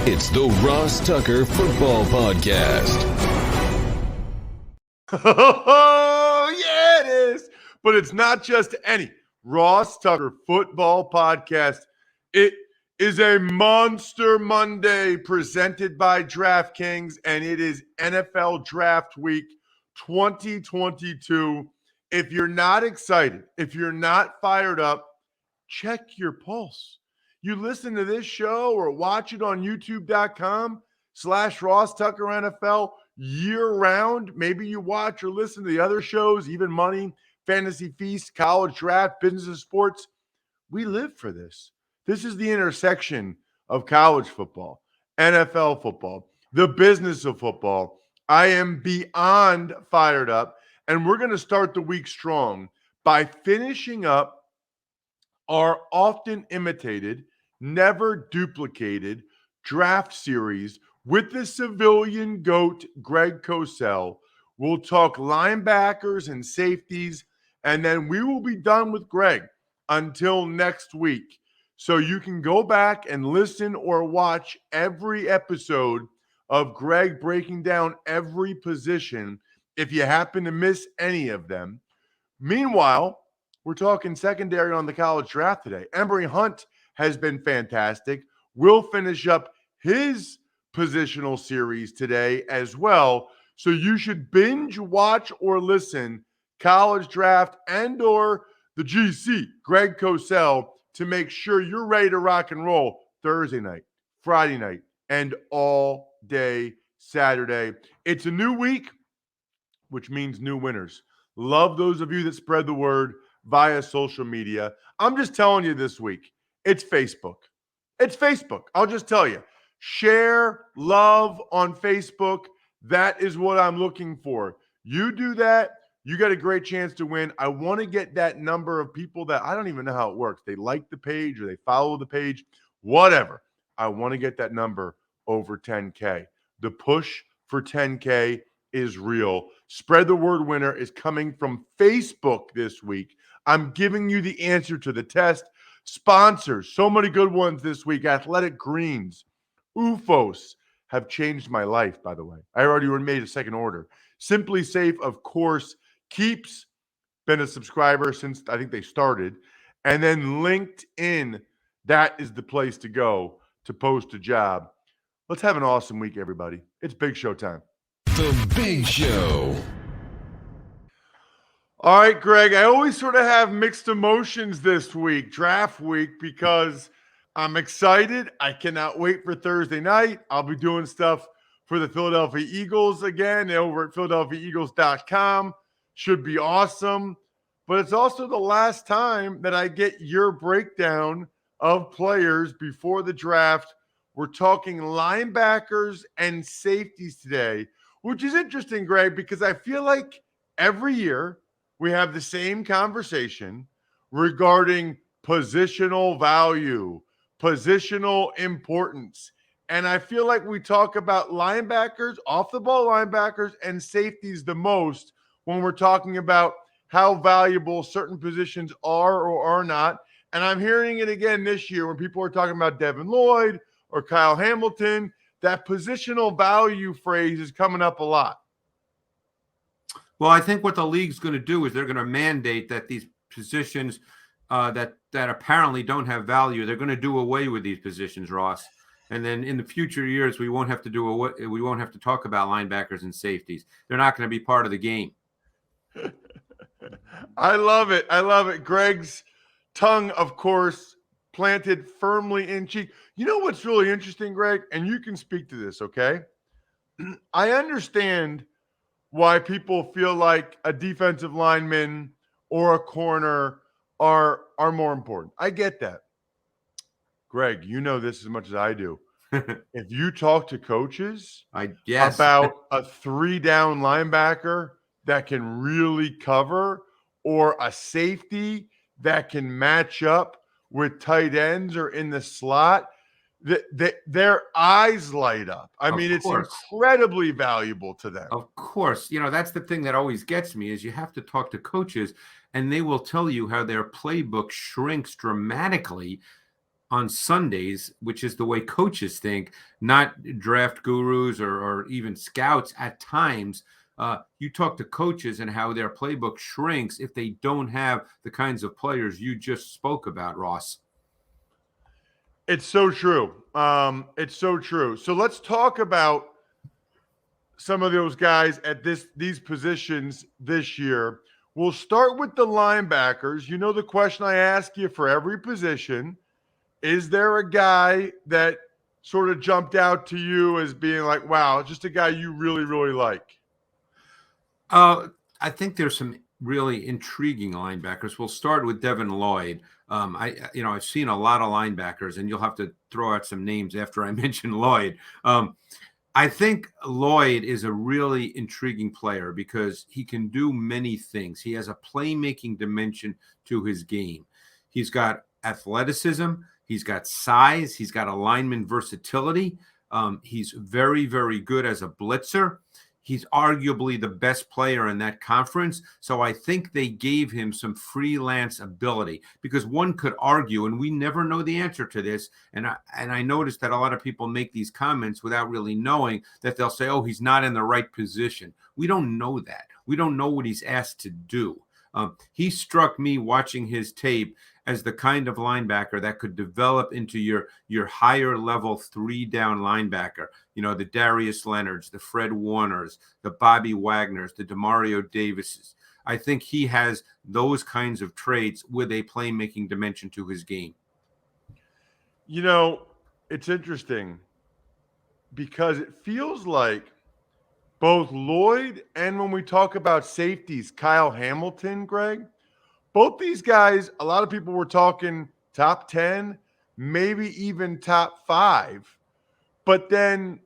It's the Ross Tucker Football Podcast. Oh, yeah, it is. But it's not just any Ross Tucker Football Podcast. It is a Monster Monday presented by DraftKings, and it is NFL Draft Week 2022. If you're not excited, if you're not fired up, check your pulse. You listen to this show or watch it on youtube.com/Ross Tucker NFL year round. Maybe you watch or listen to the other shows, Even Money, Fantasy Feast, College Draft, Business of Sports. We live for this. This is the intersection of college football, NFL football, the business of football. I am beyond fired up, and we're going to start the week strong by finishing up our often imitated, never duplicated draft series with the civilian GOAT, Greg Cosell. We'll talk linebackers and safeties, and then we will be done with Greg until next week. So you can go back and listen or watch every episode of Greg breaking down every position if you happen to miss any of them. Meanwhile, we're talking secondary on the college draft today. Emory Hunt has been fantastic. We'll finish up his positional series today as well. So you should binge, watch, or listen college draft and or the GC, Greg Cosell, to make sure you're ready to rock and roll Thursday night, Friday night, and all day Saturday. It's a new week, which means new winners. Love those of you that spread the word via social media. I'm just telling you this week, it's Facebook. It's Facebook. I'll just tell you. Share love on Facebook. That is what I'm looking for. You do that, you got a great chance to win. I want to get that number of people that I don't even know how it works. They like the page or they follow the page, whatever. I want to get that number over 10K. The push for 10K is real. Spread the word winner is coming from Facebook this week. I'm giving you the answer to the test. Sponsors, so many good ones this week. Athletic Greens, UFOS have changed my life, by the way. I already made a second order. Simply Safe, of course, Keeps, been a subscriber since I think they started. And then LinkedIn, that is the place to go to post a job. Let's have an awesome week, everybody. It's Big Show time. The Big Show. All right, Greg, I always sort of have mixed emotions this week, draft week, because I'm excited. I cannot wait for Thursday night. I'll be doing stuff for the Philadelphia Eagles again over at PhiladelphiaEagles.com. Should be awesome. But it's also the last time that I get your breakdown of players before the draft. We're talking linebackers and safeties today, which is interesting, Greg, because I feel like every year we have the same conversation regarding positional value, positional importance. And I feel like we talk about linebackers, off-the-ball linebackers, and safeties the most when we're talking about how valuable certain positions are or are not. And I'm hearing it again this year when people are talking about Devin Lloyd or Kyle Hamilton. That positional value phrase is coming up a lot. Well, I think what the league's going to do is they're going to mandate that these positions that apparently don't have value, they're going to do away with these positions, Ross. And then in the future years, we won't have to talk about linebackers and safeties. They're not going to be part of the game. I love it. I love it. Greg's tongue, of course, planted firmly in cheek. You know what's really interesting, Greg? And you can speak to this, okay? I understand why people feel like a defensive lineman or a corner are more important. I get that. Greg, you know this as much as I do. If you talk to coaches about a 3-down linebacker that can really cover or a safety that can match up with tight ends or in the slot, their eyes light up. I mean, it's incredibly valuable to them. Of course. You know, that's the thing that always gets me is you have to talk to coaches and they will tell you how their playbook shrinks dramatically on Sundays, which is the way coaches think, not draft gurus or even scouts at times. You talk to coaches and how their playbook shrinks if they don't have the kinds of players you just spoke about, Ross. It's so true. It's so true. So let's talk about some of those guys at these positions this year. We'll start with the linebackers. You know the question I ask you for every position. Is there a guy that sort of jumped out to you as being like, wow, just a guy you really, really like? I think there's some really intriguing linebackers. We'll start with Devin Lloyd. I've seen a lot of linebackers, and you'll have to throw out some names after I mention Lloyd. I think Lloyd is a really intriguing player because he can do many things. He has a playmaking dimension to his game. He's got athleticism. He's got size. He's got alignment versatility. He's very, very good as a blitzer. He's arguably the best player in that conference. So I think they gave him some freelance ability because one could argue, and we never know the answer to this. And I noticed that a lot of people make these comments without really knowing that they'll say, oh, he's not in the right position. We don't know that. We don't know what he's asked to do. He struck me watching his tape as the kind of linebacker that could develop into your higher level 3-down linebacker. You know, the Darius Leonards, the Fred Warners, the Bobby Wagners, the Demario Davises. I think he has those kinds of traits with a playmaking dimension to his game. You know, it's interesting because it feels like both Lloyd and when we talk about safeties, Kyle Hamilton, Greg, both these guys, a lot of people were talking top 10, maybe even top 5, but then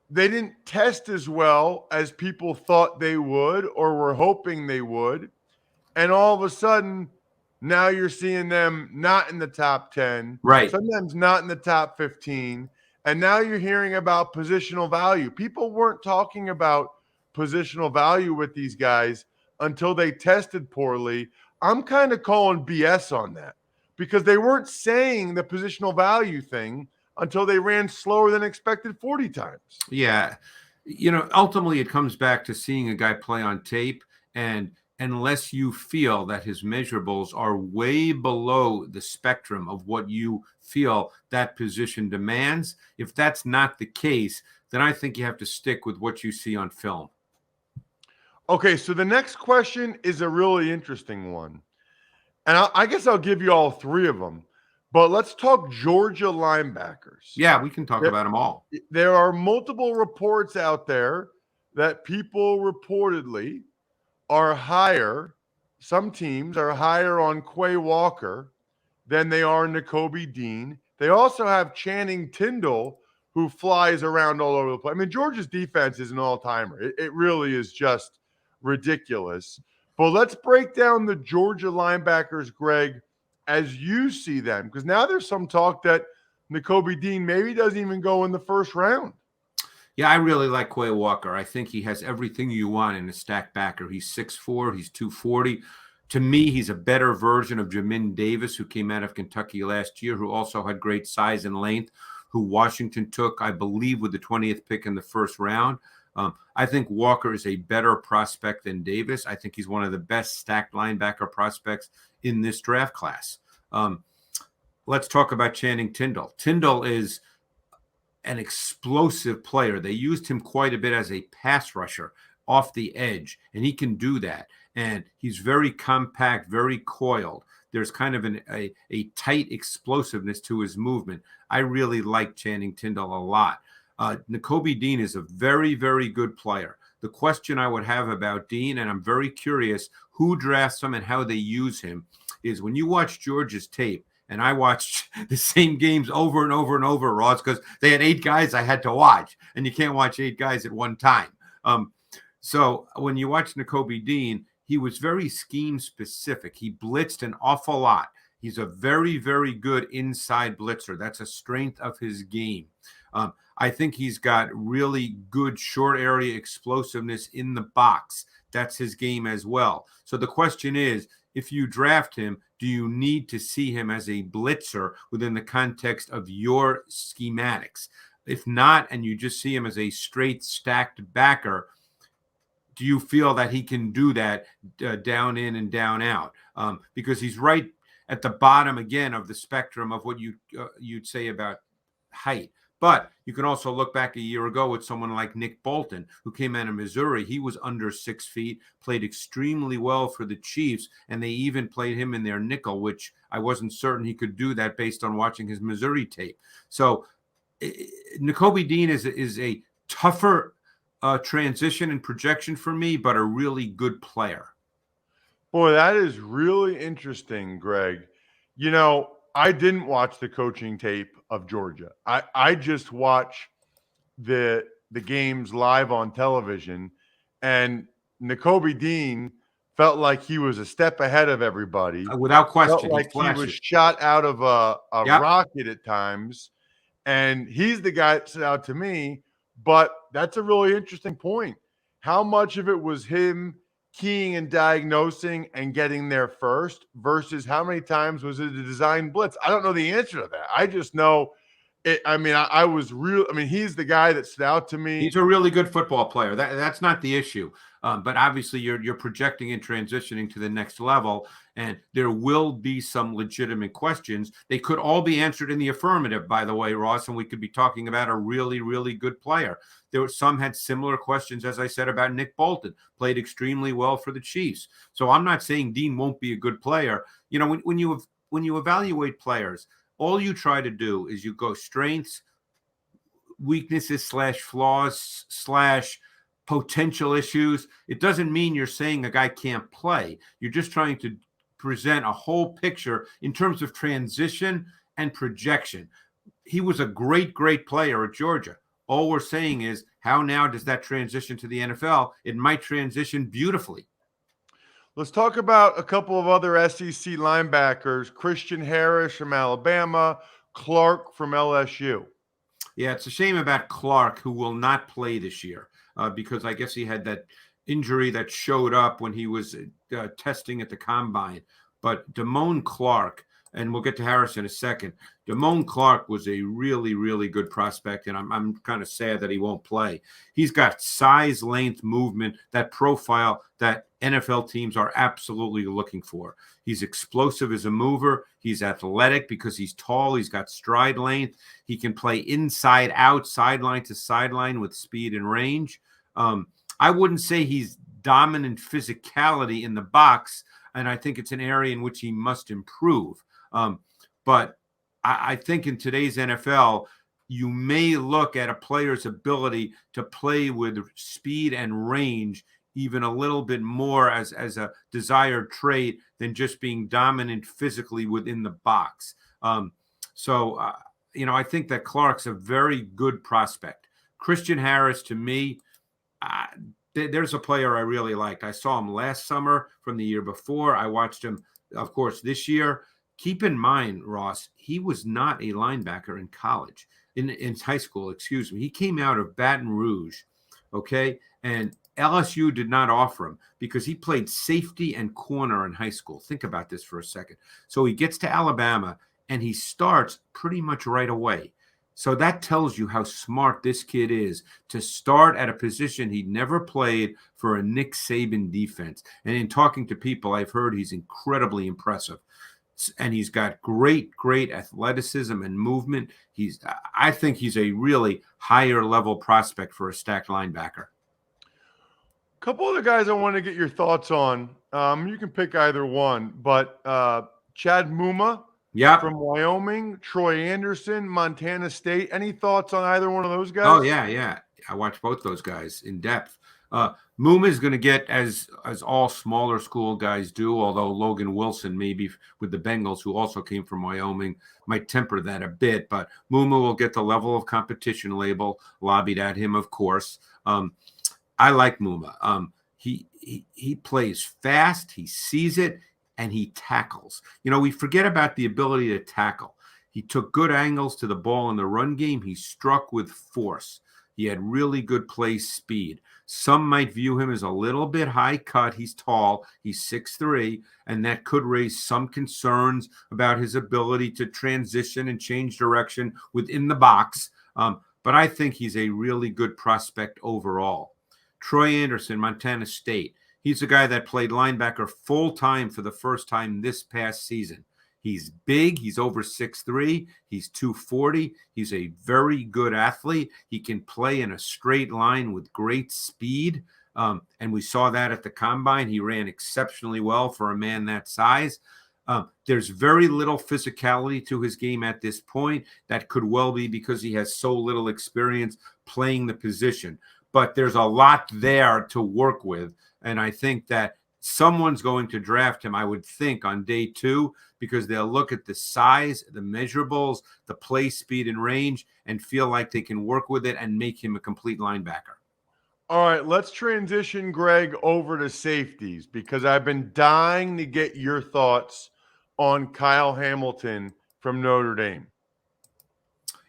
they didn't test as well as people thought they would or were hoping they would. And all of a sudden, now you're seeing them not in the top 10, right? Sometimes not in the top 15. And now you're hearing about positional value. People weren't talking about positional value with these guys until they tested poorly. I'm kind of calling BS on that because they weren't saying the positional value thing until they ran slower than expected 40 times. Yeah. You know, ultimately it comes back to seeing a guy play on tape, and unless you feel that his measurables are way below the spectrum of what you feel that position demands, if that's not the case, then I think you have to stick with what you see on film. Okay, so the next question is a really interesting one. And I guess I'll give you all 3 of them. But let's talk Georgia linebackers. Yeah, we can talk about them all. There are multiple reports out there that people reportedly are higher. Some teams are higher on Quay Walker than they are Nakobe Dean. They also have Channing Tindall, who flies around all over the place. I mean, Georgia's defense is an all-timer. It really is just ridiculous. But let's break down the Georgia linebackers, Greg, as you see them, because now there's some talk that Nakobe Dean maybe doesn't even go in the first round. Yeah, I really like Quay Walker. I think he has everything you want in a stack backer. He's 6'4", he's 240. To me, he's a better version of Jamin Davis, who came out of Kentucky last year, who also had great size and length, who Washington took, I believe, with the 20th pick in the first round. I think Walker is a better prospect than Davis. I think he's one of the best stacked linebacker prospects in this draft class. Let's talk about Channing Tindall. Tindall is an explosive player. They used him quite a bit as a pass rusher off the edge, and he can do that. And he's very compact, very coiled. There's kind of a tight explosiveness to his movement. I really like Channing Tindall a lot. Nakobe Dean is a very, very good player. The question I would have about Dean, and I'm very curious who drafts him and how they use him, is when you watch Georgia's tape, and I watched the same games over and over and over, Ross, because they had 8 guys I had to watch, and you can't watch 8 guys at one time. So when you watch Nakobe Dean, he was very scheme specific. He blitzed an awful lot. He's a very, very good inside blitzer. That's a strength of his game. I think he's got really good short area explosiveness in the box. That's his game as well. So the question is if you draft him, do you need to see him as a blitzer within the context of your schematics? If not, and you just see him as a straight stacked backer, do you feel that he can do that down in and down out? Because he's right at the bottom again of the spectrum of what you'd say about height. But you can also look back a year ago with someone like Nick Bolton, who came out of Missouri. He was under 6 feet, played extremely well for the Chiefs, and they even played him in their nickel, which I wasn't certain he could do that based on watching his Missouri tape. So Nakobe Dean is a tougher transition and projection for me, but a really good player. Boy, that is really interesting, Greg. You know, I didn't watch the coaching tape of Georgia. I just watch the games live on television, and Nakobe Dean felt like he was a step ahead of everybody. Without question. Felt like he was shot out of a rocket at times, and he's the guy that stood out to me. But that's a really interesting point. How much of it was him keying and diagnosing and getting there first versus how many times was it a design blitz? I don't know the answer to that. I just know it. I mean, he's the guy that stood out to me. He's a really good football player. That's not the issue. But obviously you're projecting and transitioning to the next level, and there will be some legitimate questions. They could all be answered in the affirmative, by the way, Ross, and we could be talking about a really, really good player. Some had similar questions, as I said, about Nick Bolton, played extremely well for the Chiefs. So I'm not saying Dean won't be a good player. You know, when you evaluate players, all you try to do is you go strengths, weaknesses / flaws / potential issues. It doesn't mean you're saying a guy can't play. You're just trying to present a whole picture in terms of transition and projection. He was a great, great player at Georgia. All we're saying is, how now does that transition to the NFL? It might transition beautifully. Let's talk about a couple of other SEC linebackers. Christian Harris from Alabama, Clark from LSU. Yeah, it's a shame about Clark, who will not play this year because I guess he had that injury that showed up when he was testing at the combine. But Damone Clark, and we'll get to Harris in a second, Damone Clark was a really, really good prospect, and I'm kind of sad that he won't play. He's got size, length, movement, that profile that NFL teams are absolutely looking for. He's explosive as a mover. He's athletic because he's tall. He's got stride length. He can play inside out, sideline to sideline with speed and range. I wouldn't say he's dominant physicality in the box, and I think it's an area in which he must improve. But I think in today's NFL, you may look at a player's ability to play with speed and range even a little bit more as a desired trait than just being dominant physically within the box. I think that Clark's a very good prospect. Christian Harris, to me, there's a player I really liked. I saw him last summer from the year before. I watched him, of course, this year. Keep in mind, Ross, he was not a linebacker in college, in high school, excuse me. He came out of Baton Rouge, okay? And LSU did not offer him because he played safety and corner in high school. Think about this for a second. So he gets to Alabama, and he starts pretty much right away. So that tells you how smart this kid is to start at a position he'd never played for a Nick Saban defense. And in talking to people, I've heard he's incredibly impressive. And he's got great, great athleticism and movement. I think he's a really higher level prospect for a stacked linebacker. A couple other guys I want to get your thoughts on. You can pick either one, but Chad Muma from Wyoming, Troy Anderson, Montana State. Any thoughts on either one of those guys? Oh, yeah. I watched both those guys in depth. Muma is going to get, as all smaller school guys do, although Logan Wilson, maybe with the Bengals, who also came from Wyoming, might temper that a bit. But Muma will get the level of competition label lobbied at him, of course. I like Muma. He plays fast, he sees it, and he tackles. We forget about the ability to tackle. He took good angles to the ball in the run game. He struck with force. He had really good play speed. Some might view him as a little bit high cut. He's tall. He's 6'3", and that could raise some concerns about his ability to transition and change direction within the box. But I think he's a really good prospect overall. Troy Anderson, Montana State. He's a guy that played linebacker full-time for the first time this past season. He's big. He's over 6'3". He's 240. He's a very good athlete. He can play in a straight line with great speed. And we saw that at the combine. He ran exceptionally well for a man that size. There's very little physicality to his game at this point. That could well be because he has so little experience playing the position. But there's a lot there to work with. And I think that someone's going to draft him, I would think, on day 2, because they'll look at the size, the measurables, the play speed and range, and feel like they can work with it and make him a complete linebacker. All right, let's transition, Greg, over to safeties, because I've been dying to get your thoughts on Kyle Hamilton from Notre Dame.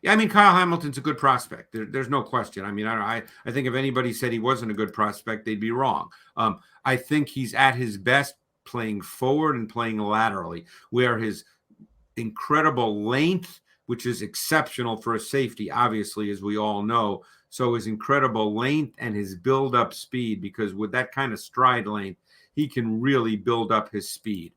Yeah, I mean, Kyle Hamilton's a good prospect. There's no question. I mean, I think if anybody said he wasn't a good prospect, they'd be wrong. I think he's at his best playing forward and playing laterally, where his incredible length, which is exceptional for a safety, obviously, as we all know. So his incredible length and his build-up speed, because with that kind of stride length, he can really build up his speed.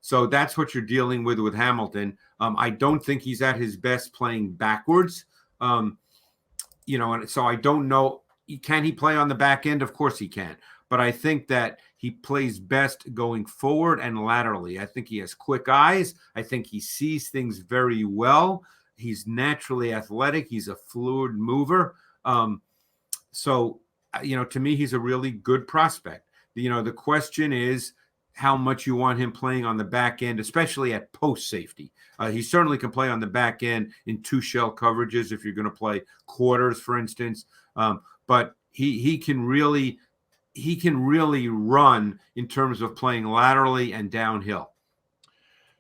So that's what you're dealing with Hamilton. I don't think he's at his best playing backwards. And so I don't know. Can he play on the back end? Of course he can. But I think that he plays best going forward and laterally. I think he has quick eyes. I think he sees things very well. He's naturally athletic. He's a fluid mover. So to me, he's a really good prospect. The question is how much you want him playing on the back end, especially at post safety. He certainly can play on the back end in 2 shell coverages if you're going to play quarters, for instance. But he can really run in terms of playing laterally and downhill.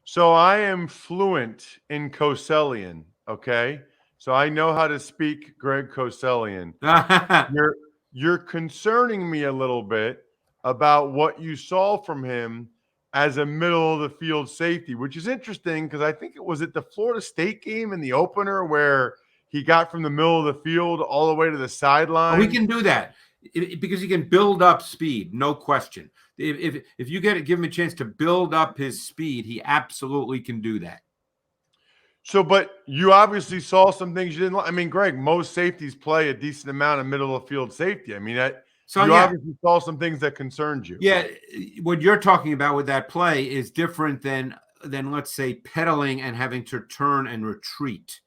So I am fluent in Cosellian, okay? So I know how to speak Greg Cosellian. You're concerning me a little bit about what you saw from him as a middle of the field safety, which is interesting because I think it was at the Florida State game in the opener where he got from the middle of the field all the way to the sideline. He can do that because he can build up speed, no question. If you give him a chance to build up his speed, he absolutely can do that. So, but you obviously saw some things you didn't like. I mean, Greg, most safeties play a decent amount of middle of field safety. I mean, obviously saw some things that concerned you. Yeah, what you're talking about with that play is different than let's say pedaling and having to turn and retreat.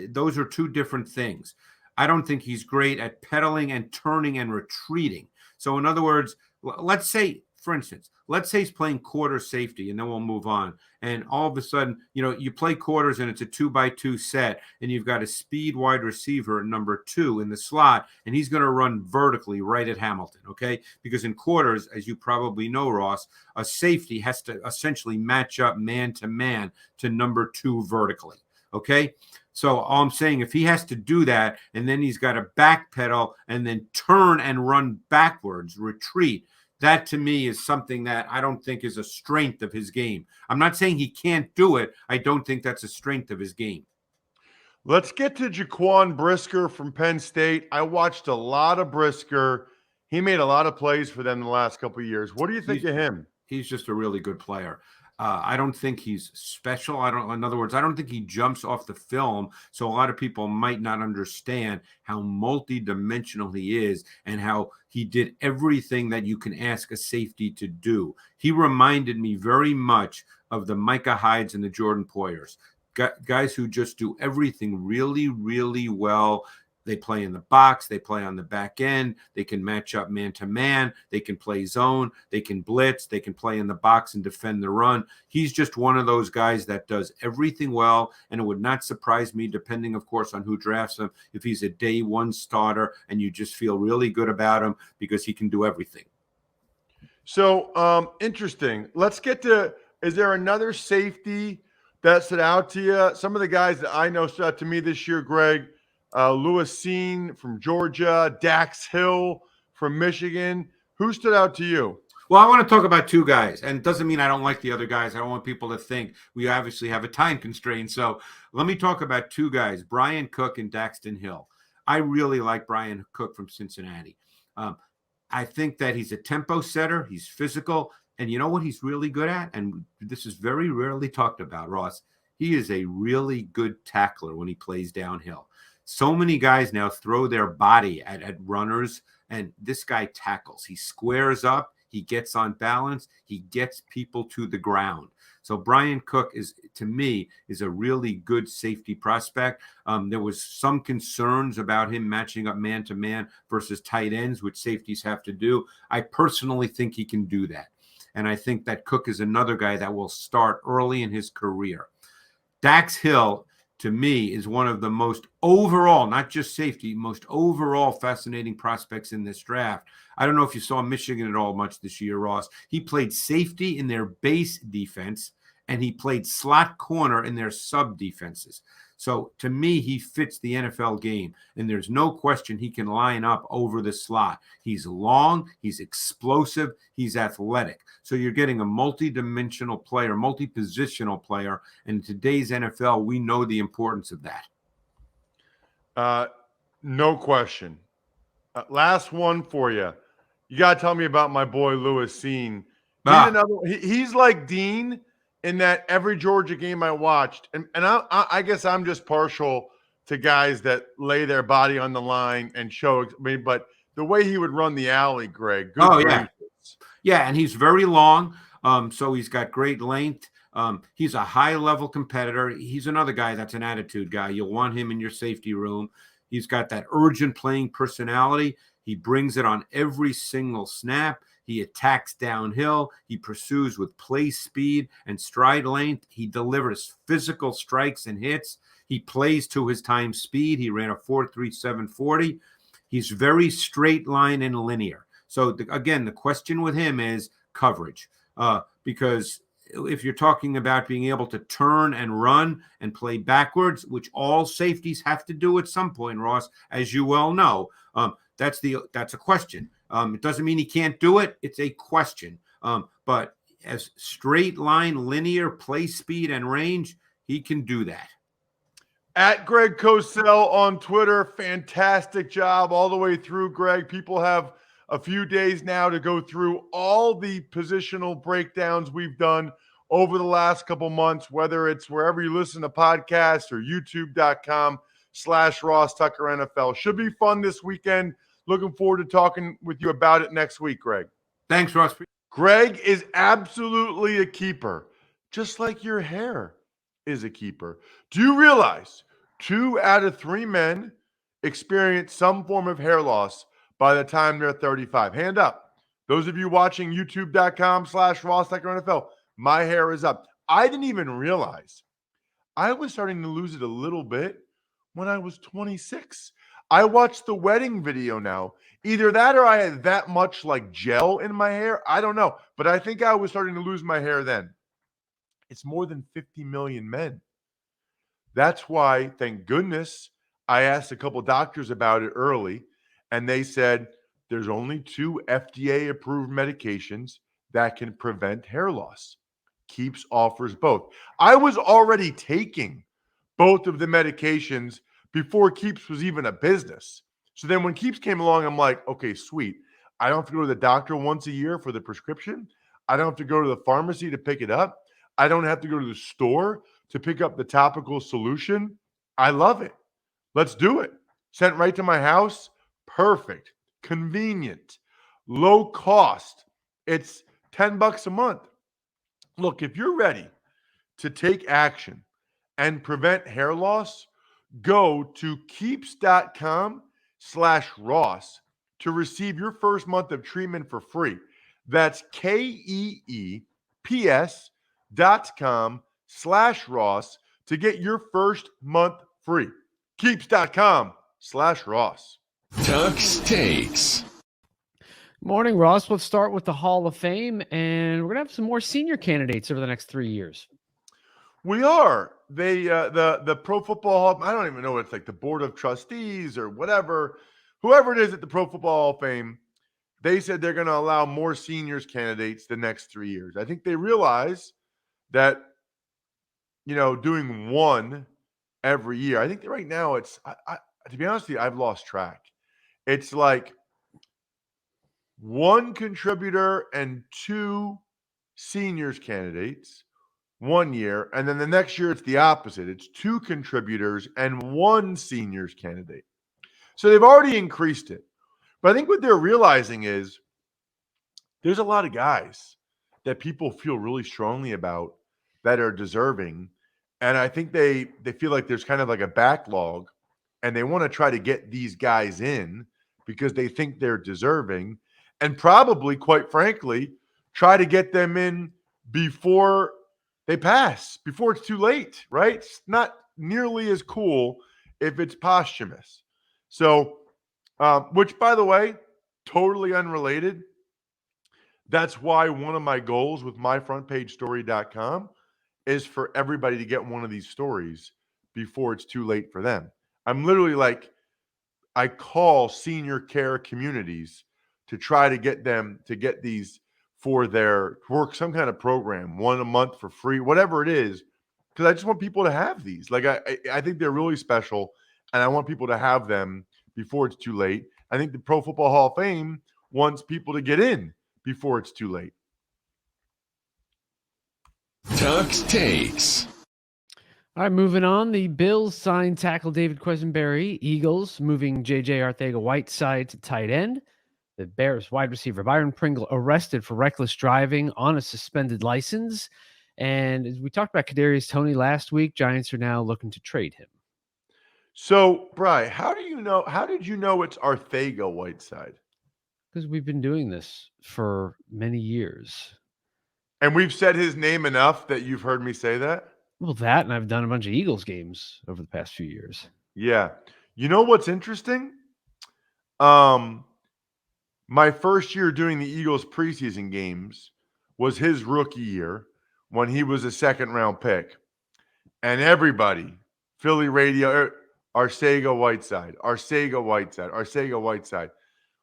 Those are 2 different things. I don't think he's great at pedaling and turning and retreating. So in other words, let's say, for instance, he's playing quarter safety, and then we'll move on. And all of a sudden, you play quarters and it's a 2x2 set, and you've got a speed wide receiver at number 2 in the slot, and he's going to run vertically right at Hamilton, okay? Because in quarters, as you probably know, Ross, a safety has to essentially match up man to number 2 vertically, okay? So all I'm saying, if he has to do that, and then he's got to backpedal and then turn and run backwards, retreat, that to me is something that I don't think is a strength of his game. I'm not saying he can't do it. I don't think that's a strength of his game. Let's get to Jaquan Brisker from Penn State. I watched a lot of Brisker. He made a lot of plays for them in the last couple of years. What do you think of him? He's just a really good player. I don't think he's special. In other words, I don't think he jumps off the film. So a lot of people might not understand how multidimensional he is and how he did everything that you can ask a safety to do. He reminded me very much of the Micah Hydes and the Jordan Poyers, guys who just do everything really, really well. They play in the box. They play on the back end. They can match up man to man. They can play zone. They can blitz. They can play in the box and defend the run. He's just one of those guys that does everything well, and it would not surprise me, depending, of course, on who drafts him, if he's a day 1 starter and you just feel really good about him because he can do everything. So, interesting. Let's get to, is there another safety that stood out to you? Some of the guys that I know stood out to me this year, Greg. Lewis Cine from Georgia, Dax Hill from Michigan. Who stood out to you? Well, I want to talk about two guys, and it doesn't mean I don't like the other guys. I don't want people to think we obviously have a time constraint. So let me talk about two guys, Bryan Cook and Daxton Hill. I really like Bryan Cook from Cincinnati. I think that he's a tempo setter. He's physical. And you know what he's really good at? And this is very rarely talked about, Ross. He is a really good tackler when he plays downhill. So many guys now throw their body at runners, and this guy tackles. He squares up. He gets on balance. He gets people to the ground. So Bryan Cook is, to me, is a really good safety prospect. There was some concerns about him matching up man-to-man versus tight ends, which safeties have to do. I personally think he can do that. And I think that Cook is another guy that will start early in his career. Dax Hill, to me, is one of the most overall, not just safety, most overall fascinating prospects in this draft. I don't know if you saw Michigan at all much this year, Ross. He played safety in their base defense, and he played slot corner in their sub defenses. So to me, he fits the NFL game, and there's no question he can line up over the slot. He's long, he's explosive, he's athletic. So you're getting a multi-dimensional player, multi-positional player, and in today's NFL, we know the importance of that. No question. Last one for you. You got to tell me about my boy Lewis Cine. He's like Dean in that every Georgia game I watched, and I guess I'm just partial to guys that lay their body on the line and show. But the way he would run the alley, Greg. Yeah, and he's very long, so he's got great length. He's a high-level competitor. He's another guy that's an attitude guy. You'll want him in your safety room. He's got that urgent playing personality. He brings it on every single snap. He attacks downhill. He pursues with play speed and stride length. He delivers physical strikes and hits. He plays to his time speed. He ran a 4.37 40. He's very straight line and linear. So, again, the question with him is coverage, because if you're talking about being able to turn and run and play backwards, which all safeties have to do at some point, Ross, as you well know, that's a question. It doesn't mean he can't do it. It's a question. But as straight line, linear, play speed, and range, he can do that. At Greg Cosell on Twitter, fantastic job all the way through, Greg. People have a few days now to go through all the positional breakdowns we've done over the last couple months, whether it's wherever you listen to podcasts or youtube.com/Ross Tucker NFL. Should be fun this weekend. Looking forward to talking with you about it next week, Greg. Thanks, Ross. Greg is absolutely a keeper, just like your hair is a keeper. Do you realize 2 out of 3 men experience some form of hair loss by the time they're 35? Hand up. Those of you watching youtube.com/Ross Tucker NFL, my hair is up. I didn't even realize I was starting to lose it a little bit when I was 26. I watched the wedding video now. Either that or I had that much like gel in my hair. I don't know. But I think I was starting to lose my hair then. It's more than 50 million men. That's why, thank goodness, I asked a couple doctors about it early, and they said there's only 2 FDA-approved medications that can prevent hair loss. Keeps offers both. I was already taking both of the medications before Keeps was even a business. So then when Keeps came along, I'm like, okay, sweet. I don't have to go to the doctor once a year for the prescription. I don't have to go to the pharmacy to pick it up. I don't have to go to the store to pick up the topical solution. I love it. Let's do it. Sent right to my house. Perfect. Convenient. Low cost. It's $10 a month. Look, if you're ready to take action and prevent hair loss, go to keeps.com/Ross to receive your first month of treatment for free. That's KEEPS.com/Ross to get your first month free. Keeps.com/Ross. Tuck's Takes. Morning, Ross. Let's start with the Hall of Fame, and we're going to have some more senior candidates over the next 3 years. We are. They the Pro Football Hall, I don't even know what it's like, the Board of Trustees or whatever, whoever it is at the Pro Football Hall of Fame, they said they're going to allow more seniors candidates the next 3 years. I think they realize that, doing one every year. I think that right now it's to be honest with you, I've lost track. It's like one contributor and two seniors candidates 1 year, and then the next year it's the opposite. It's two contributors and one seniors candidate. So they've already increased it. But I think what they're realizing is there's a lot of guys that people feel really strongly about that are deserving. And I think they feel like there's kind of like a backlog, and they want to try to get these guys in because they think they're deserving, and probably, quite frankly, try to get them in before they pass, before it's too late, right? It's not nearly as cool if it's posthumous. So, which, by the way, totally unrelated. That's why one of my goals with myfrontpagestory.com is for everybody to get one of these stories before it's too late for them. I'm literally like, I call senior care communities to try to get them to get these for their work, some kind of program, one a month for free, whatever it is, because I just want people to have these. Like I think they're really special, and I want people to have them before it's too late. I think the Pro Football Hall of Fame wants people to get in before it's too late. Tuck's Takes. All right, moving on. The Bills signed tackle David Quesenberry. Eagles moving J.J. Arthega-Whiteside to tight end. The Bears wide receiver Byron Pringle arrested for reckless driving on a suspended license. And as we talked about Kadarius Toney last week, Giants are now looking to trade him. So, Bryan, how did you know it's Arthega-Whiteside? Because we've been doing this for many years. And we've said his name enough that you've heard me say that? Well, that, and I've done a bunch of Eagles games over the past few years. Yeah. You know what's interesting? My first year doing the Eagles preseason games was his rookie year when he was a second-round pick. And everybody, Philly radio, Arcega-Whiteside.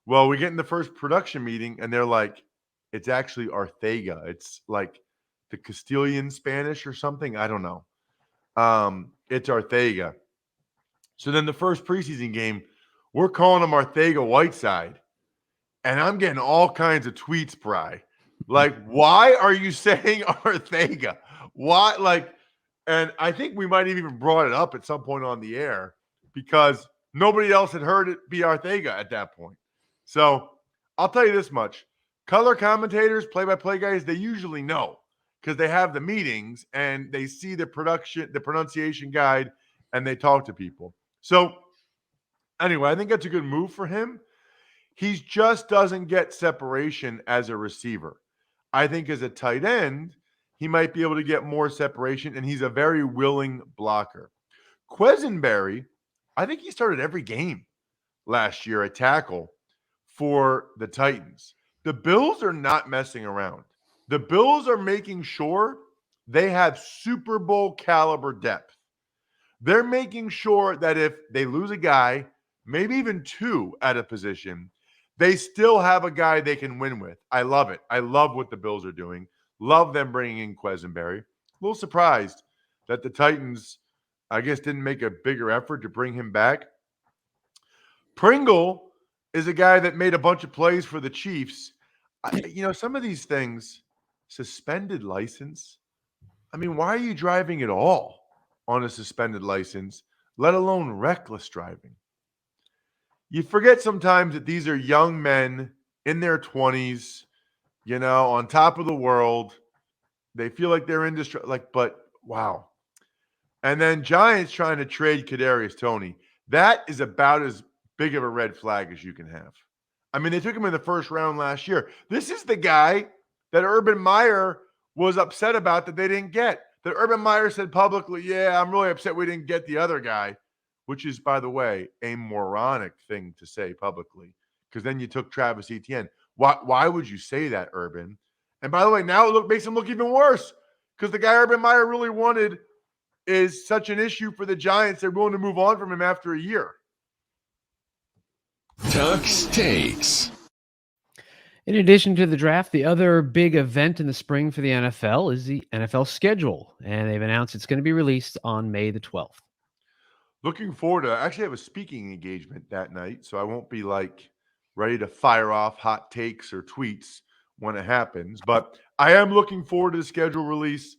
Well, we get in the first production meeting, and they're like, it's actually Arthega. It's like the Castilian Spanish or something. I don't know. It's Arthega. So then the first preseason game, we're calling him Arthega-Whiteside. And I'm getting all kinds of tweets, Bri. Like, why are you saying Arthega? Why? Like, and I think we might have even brought it up at some point on the air because nobody else had heard it be Arthega at that point. So I'll tell you this much. Color commentators, play-by-play guys, they usually know because they have the meetings and they see the pronunciation guide, and they talk to people. So anyway, I think that's a good move for him. He just doesn't get separation as a receiver. I think as a tight end, he might be able to get more separation, and he's a very willing blocker. Quesenberry, I think he started every game last year at tackle for the Titans. The Bills are not messing around. The Bills are making sure they have Super Bowl caliber depth. They're making sure that if they lose a guy, maybe even two at a position, they still have a guy they can win with. I love it. I love what the Bills are doing. Love them bringing in Quesenberry. A little surprised that the Titans, I guess, didn't make a bigger effort to bring him back. Pringle is a guy that made a bunch of plays for the Chiefs. Some of these things, suspended license. I mean, why are you driving at all on a suspended license, let alone reckless driving? You forget sometimes that these are young men in their 20s, on top of the world. They feel like they're but wow. And then Giants trying to trade Kadarius Toney. That is about as big of a red flag as you can have. I mean, they took him in the first round last year. This is the guy that Urban Meyer was upset about that they didn't get. That Urban Meyer said publicly, yeah, I'm really upset we didn't get the other guy. Which is, by the way, a moronic thing to say publicly, because then you took Travis Etienne. Why would you say that, Urban? And by the way, now it makes him look even worse because the guy Urban Meyer really wanted is such an issue for the Giants, they're willing to move on from him after a year. Tuck's Takes. In addition to the draft, the other big event in the spring for the NFL is the NFL schedule, and they've announced it's going to be released on May the 12th. Looking forward to. I actually have a speaking engagement that night, so I won't be ready to fire off hot takes or tweets when it happens. But I am looking forward to the schedule release.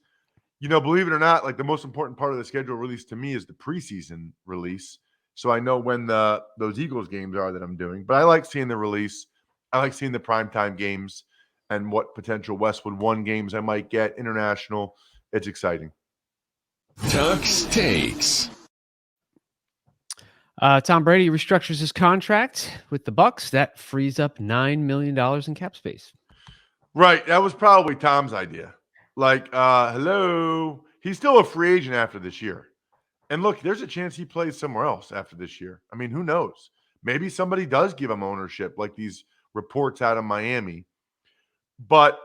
Believe it or not, the most important part of the schedule release to me is the preseason release. So I know when those Eagles games are that I'm doing. But I like seeing the release. I like seeing the primetime games and what potential Westwood 1 games I might get, international. It's exciting. Tuck's Takes. Tom Brady restructures his contract with the Bucs. That frees up $9 million in cap space. Right. That was probably Tom's idea. Hello. He's still a free agent after this year. And look, there's a chance he plays somewhere else after this year. I mean, who knows? Maybe somebody does give him ownership, like these reports out of Miami. But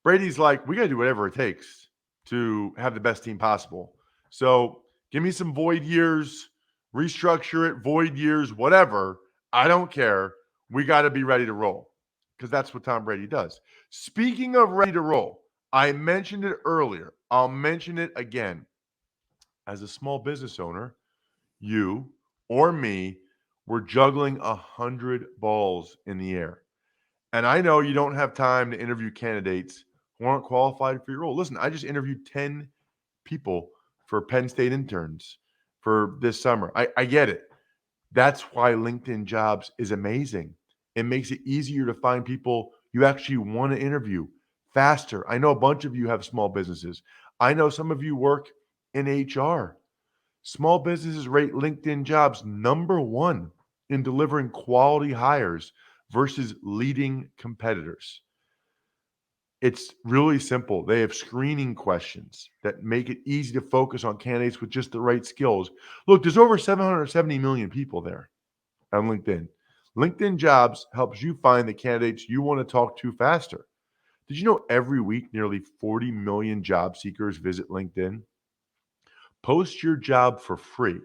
Brady's like, we got to do whatever it takes to have the best team possible. So give me some void years, restructure it, void years, whatever. I don't care. We got to be ready to roll because that's what Tom Brady does. Speaking of ready to roll, I mentioned it earlier. I'll mention it again. As a small business owner, you or me, we're juggling 100 balls in the air. And I know you don't have time to interview candidates who aren't qualified for your role. Listen, I just interviewed 10 people for Penn State interns for this summer. I get it. That's why LinkedIn Jobs is amazing. It makes it easier to find people you actually want to interview faster. I know a bunch of you have small businesses. I know some of you work in HR. Small businesses rate LinkedIn Jobs number 1 in delivering quality hires versus leading competitors. It's really simple. They have screening questions that make it easy to focus on candidates with just the right skills. Look, there's over 770 million people there on LinkedIn. LinkedIn Jobs helps you find the candidates you want to talk to faster. Did you know every week nearly 40 million job seekers visit LinkedIn? Post your job for free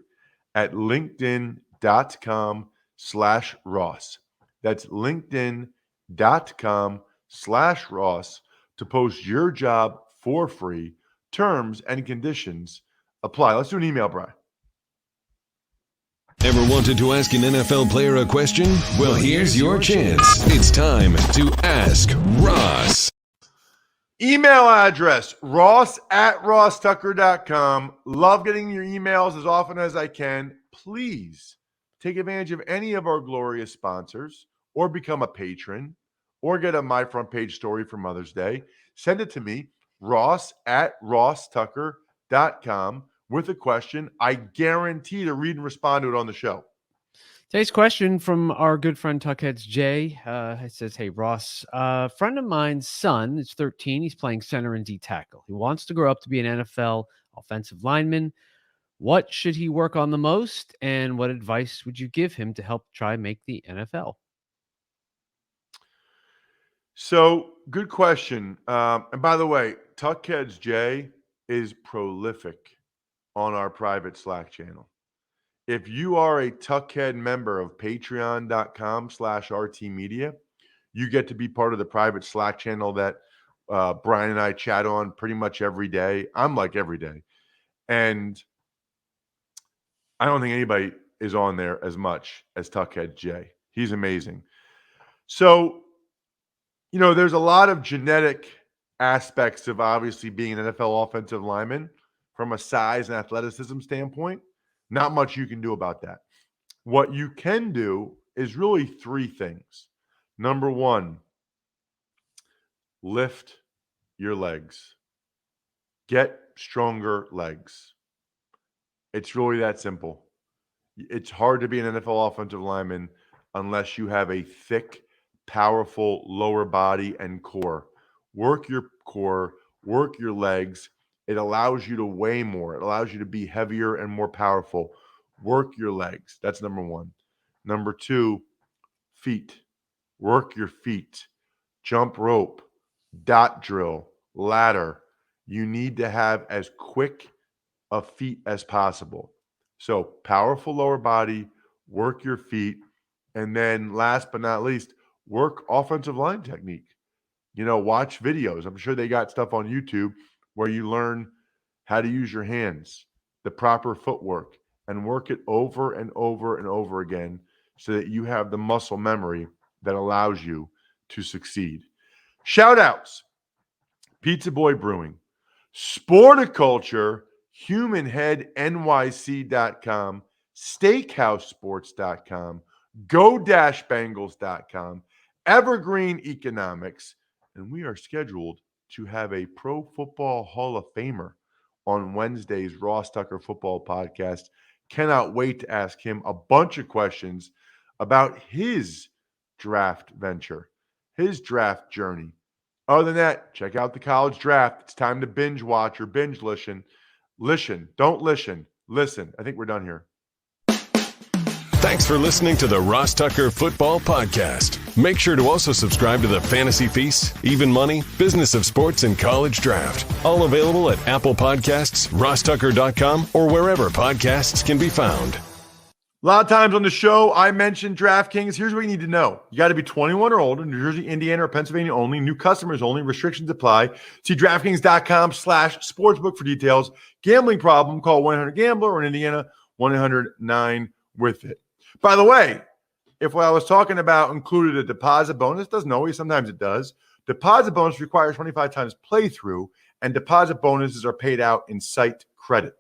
at linkedin.com/Ross. That's linkedin.com/Ross to post your job for free. Terms and conditions apply. Let's do an email, Bryan. Ever wanted to ask an NFL player a question? Well, here's your chance. It's time to Ask Ross. Email address, ross@rosstucker.com. Love getting your emails as often as I can. Please take advantage of any of our glorious sponsors or become a patron or get a My Front Page story for Mother's Day. Send it to me, ross@rosstucker.com with a question. I guarantee to read and respond to it on the show. Today's question from our good friend Tuckheads Jay. It says, hey, Ross, a friend of mine's son is 13. He's playing center and D tackle. He wants to grow up to be an NFL offensive lineman. What should he work on the most? And what advice would you give him to help try and make the NFL? So, good question. And by the way, Tuckheads Jay is prolific on our private Slack channel. If you are a Tuckhead member of patreon.com/RTmedia, you get to be part of the private Slack channel that Bryan and I chat on pretty much every day. I'm like every day. And I don't think anybody is on there as much as Tuckhead Jay. He's amazing. So, there's a lot of genetic aspects of obviously being an NFL offensive lineman from a size and athleticism standpoint. Not much you can do about that. What you can do is really 3 things. Number 1, lift your legs. Get stronger legs. It's really that simple. It's hard to be an NFL offensive lineman unless you have a thick, powerful lower body and core. Work your core, work your legs. It allows you to weigh more. It allows you to be heavier and more powerful. Work your legs. That's number 1. Number 2, feet. Work your feet. Jump rope, dot drill, ladder. You need to have as quick of feet as possible. So powerful lower body, work your feet, and then last but not least, work offensive line technique. Watch videos. I'm sure they got stuff on YouTube where you learn how to use your hands, the proper footwork, and work it over and over and over again so that you have the muscle memory that allows you to succeed. Shout outs: Pizza Boy Brewing, Sporticulture, HumanHeadNYC.com, SteakhouseSports.com, Go-Bengals.com, Evergreen Economics, and we are scheduled to have a Pro Football Hall of Famer on Wednesday's Ross Tucker Football Podcast. Cannot wait to ask him a bunch of questions about his draft venture, his draft journey. Other than that, check out the college draft. It's time to binge watch or binge listen. Don't listen. Listen. I think we're done here. Thanks for listening to the Ross Tucker Football Podcast. Make sure to also subscribe to the Fantasy Feast, Even Money, Business of Sports, and College Draft. All available at Apple Podcasts, rosstucker.com, or wherever podcasts can be found. A lot of times on the show, I mentioned DraftKings. Here's what you need to know. You got to be 21 or older, New Jersey, Indiana, or Pennsylvania only. New customers only. Restrictions apply. See DraftKings.com/sportsbook for details. Gambling problem, call 1-800-GAMBLER, or in Indiana, 1-800-9-WITH-IT. By the way, if what I was talking about included a deposit bonus, doesn't always, sometimes it does. Deposit bonus requires 25 times playthrough, and deposit bonuses are paid out in site credit.